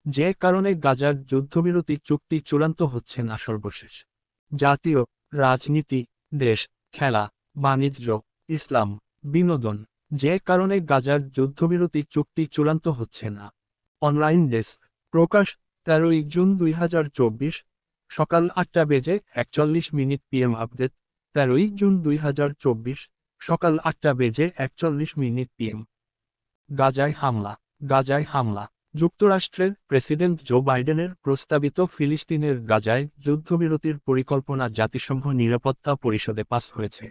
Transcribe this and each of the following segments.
যে কারণে গাজার যুদ্ধবিরতি চুক্তি চূড়ান্ত হচ্ছে না। সর্বশেষ জাতীয় রাজনীতি, দেশ, খেলা, বাণিজ্য, ইসলাম, বিনোদন, যে কারণে গাজার যুদ্ধবিরতি চুক্তি চূড়ান্ত হচ্ছে না। অনলাইন ডেস্ক, প্রকাশ 13 জুন 2024, সকাল 8:41 PM। আপডেট 13 জুন 2024, সকাল 8:41 PM। গাজায় হামলা, গাজায় হামলা। যুক্তরাষ্ট্রের প্রেসিডেন্ট জো বাইডেনের প্রস্তাবিত ফিলিস্তিনের গাজায় যুদ্ধবিরতির পরিকল্পনা জাতিসংঘ নিরাপত্তা পরিষদে পাস হয়েছে।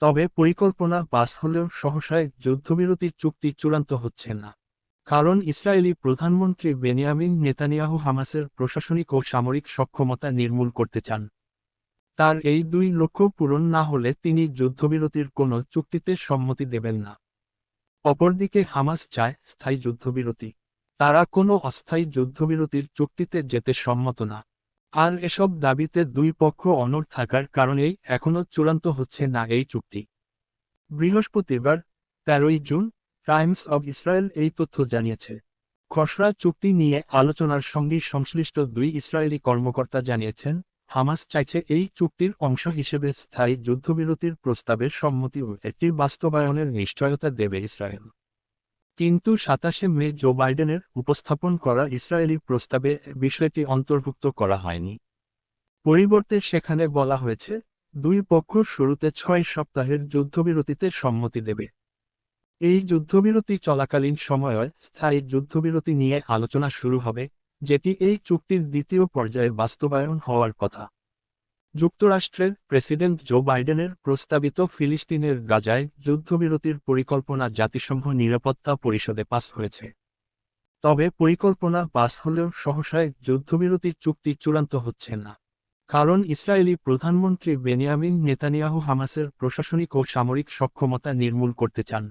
তবে পরিকল্পনা পাস হলেও সহসায় যুদ্ধবিরতি চুক্তি চূড়ান্ত হচ্ছে না। কারণ ইসরায়েলি প্রধানমন্ত্রী বেনিয়ামিন নেতানিয়াহু হামাসের প্রশাসনিক ও সামরিক সক্ষমতা নির্মূল করতে চান। তার এই দুই লক্ষ্য পূরণ না হলে তিনি যুদ্ধবিরতির কোনো চুক্তিতে সম্মতি দেবেন না। অপরদিকে হামাস চায় স্থায়ী যুদ্ধবিরতি। তারা কোনো অস্থায়ী যুদ্ধবিরতির চুক্তিতে যেতে সম্মত না। আর এসব দাবিতে দুই পক্ষ অনড় থাকার কারণেই এখনও চূড়ান্ত হচ্ছে না এই চুক্তি। বৃহস্পতিবার 13 জুন টাইমস অব ইসরায়েল এই তথ্য জানিয়েছে। খসড়া চুক্তি নিয়ে আলোচনার সঙ্গে সংশ্লিষ্ট দুই ইসরায়েলি কর্মকর্তা জানিয়েছেন, হামাস চাইছে এই চুক্তির অংশ হিসেবে স্থায়ী যুদ্ধবিরতির প্রস্তাবের সম্মতি ও এটি বাস্তবায়নের নিশ্চয়তা দেবে ইসরায়েল। কিন্তু 27 মে জো বাইডেনের উপস্থাপন করা ইসরায়েলি প্রস্তাবে বিষয়টি অন্তর্ভুক্ত করা হয়নি। পরিবর্তে সেখানে বলা হয়েছে, দুই পক্ষ শুরুতে 6 সপ্তাহের যুদ্ধবিরতিতে সম্মতি দেবে। এই যুদ্ধবিরতি চলাকালীন সময়ে স্থায়ী যুদ্ধবিরতি নিয়ে আলোচনা শুরু হবে, যেটি এই চুক্তির দ্বিতীয় পর্যায়ে বাস্তবায়ন হওয়ার কথা। যুক্তরাষ্ট্রের প্রেসিডেন্ট জো বাইডেনের প্রস্তাবিত ফিলিস্তিনের গাজায় যুদ্ধবিরতির পরিকল্পনা জাতিসংঘ নিরাপত্তা পরিষদে পাস হয়েছে। তবে পরিকল্পনা পাস হলেও সহসায় যুদ্ধবিরতি চুক্তি চূড়ান্ত হচ্ছে না। কারণ ইসরায়েলি প্রধানমন্ত্রী বেনিয়ামিন নেতানিয়াহু হামাসের প্রশাসনিক ও সামরিক সক্ষমতা নির্মূল করতে চান।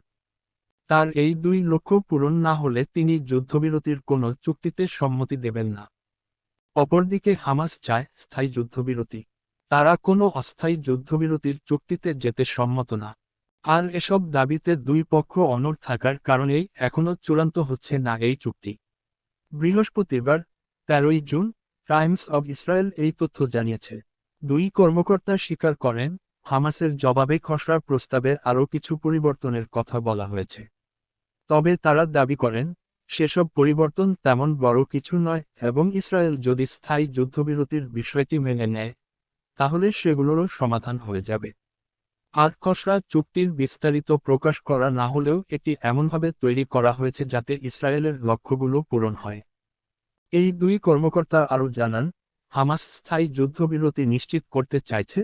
তার এই দুই লক্ষ্য পূরণ না হলে তিনি যুদ্ধবিরতির কোনো চুক্তিতে সম্মতি দেবেন না। অপরদিকে হামাস চায় স্থায়ী যুদ্ধবিরতি। তারা কোনো অস্থায়ী যুদ্ধবিরতির চুক্তিতে যেতে সম্মত না। আর এসব দাবিতে দুই পক্ষ অনড় থাকার কারণেই এখনও চূড়ান্ত হচ্ছে না এই চুক্তি। বৃহস্পতিবার 13 জুন টাইমস অব ইসরায়েল এই তথ্য জানিয়েছে। দুই কর্মকর্তা স্বীকার করেন, হামাসের জবাবে খসড়া প্রস্তাবে আরও কিছু পরিবর্তনের কথা বলা হয়েছে। তবে তারা দাবি করেন, সেসব পরিবর্তন তেমন বড় কিছু নয় এবং ইসরায়েল যদি স্থায়ী যুদ্ধবিরতির বিষয়টি মেনে নেয়, তাহলে সেগুলোরও সমাধান হয়ে যাবে। আর খসড়া চুক্তির বিস্তারিত প্রকাশ করা না হলেও এটি এমনভাবে তৈরি করা হয়েছে যাতে ইসরায়েলের লক্ষ্যগুলো পূরণ হয়। এই দুই কর্মকর্তা আরও জানান, হামাস স্থায়ী যুদ্ধবিরতি নিশ্চিত করতে চাইছে,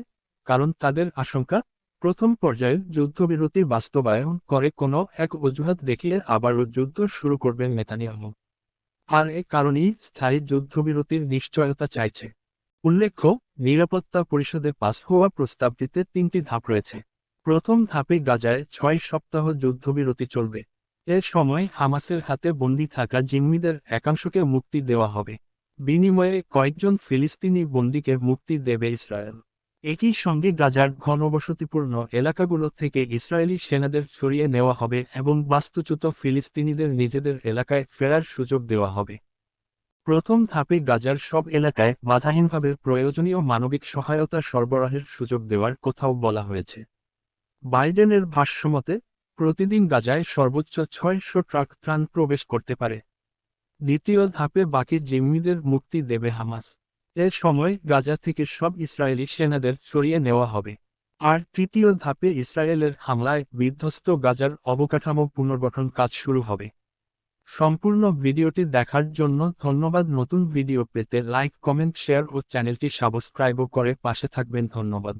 কারণ তাদের আশঙ্কা, প্রথম পর্যায়ের যুদ্ধবিরতি বাস্তবায়ন করে কোনো এক অজুহাত দেখিয়ে আবারও যুদ্ধ শুরু করবেন নেতানিয়াহু। আর এ কারণেই স্থায়ী যুদ্ধবিরতির নিশ্চয়তা চাইছে। উল্লেখ্য, নিরাপত্তা পরিষদে পাস হওয়া প্রস্তাবটিতে 3টি ধাপ রয়েছে। প্রথম ধাপে গাজায় 6 সপ্তাহ যুদ্ধবিরতি চলবে। এ সময় হামাসের হাতে বন্দী থাকা জিম্মিদের একাংশকে মুক্তি দেওয়া হবে। বিনিময়ে কয়েকজন ফিলিস্তিনি বন্দীকে মুক্তি দেবে ইসরায়েল। একই সঙ্গে গাজার ঘনবসতিপূর্ণ এলাকাগুলো থেকে ইসরায়েলি সেনাদের সরিয়ে নেওয়া হবে এবং বাস্তুচ্যুত ফিলিস্তিনিদের নিজেদের এলাকায় ফেরার সুযোগ দেওয়া হবে। প্রথম ধাপে গাজার সব এলাকায় বাধাহীনভাবে প্রয়োজনীয় মানবিক সহায়তা সরবরাহের সুযোগ দেওয়ার কথাও বলা হয়েছে। বাইডেনের ভাষ্যমতে, প্রতিদিন গাজায় সর্বোচ্চ 600 ট্রাক ত্রাণ প্রবেশ করতে পারে। দ্বিতীয় ধাপে বাকি জিম্মিদের মুক্তি দেবে হামাস। এ সময় গাজা থেকে সব ইসরায়েলি সেনাদের সরিয়ে নেওয়া হবে। আর তৃতীয় ধাপে ইসরায়েলের হামলায় বিধ্বস্ত গাজার অবকাঠামো পুনর্গঠন কাজ শুরু হবে। সম্পূর্ণ ভিডিওটি দেখার জন্য ধন্যবাদ। নতুন ভিডিও পেতে লাইক, কমেন্ট, শেয়ার ও চ্যানেলটি সাবস্ক্রাইবও করে পাশে থাকবেন। ধন্যবাদ।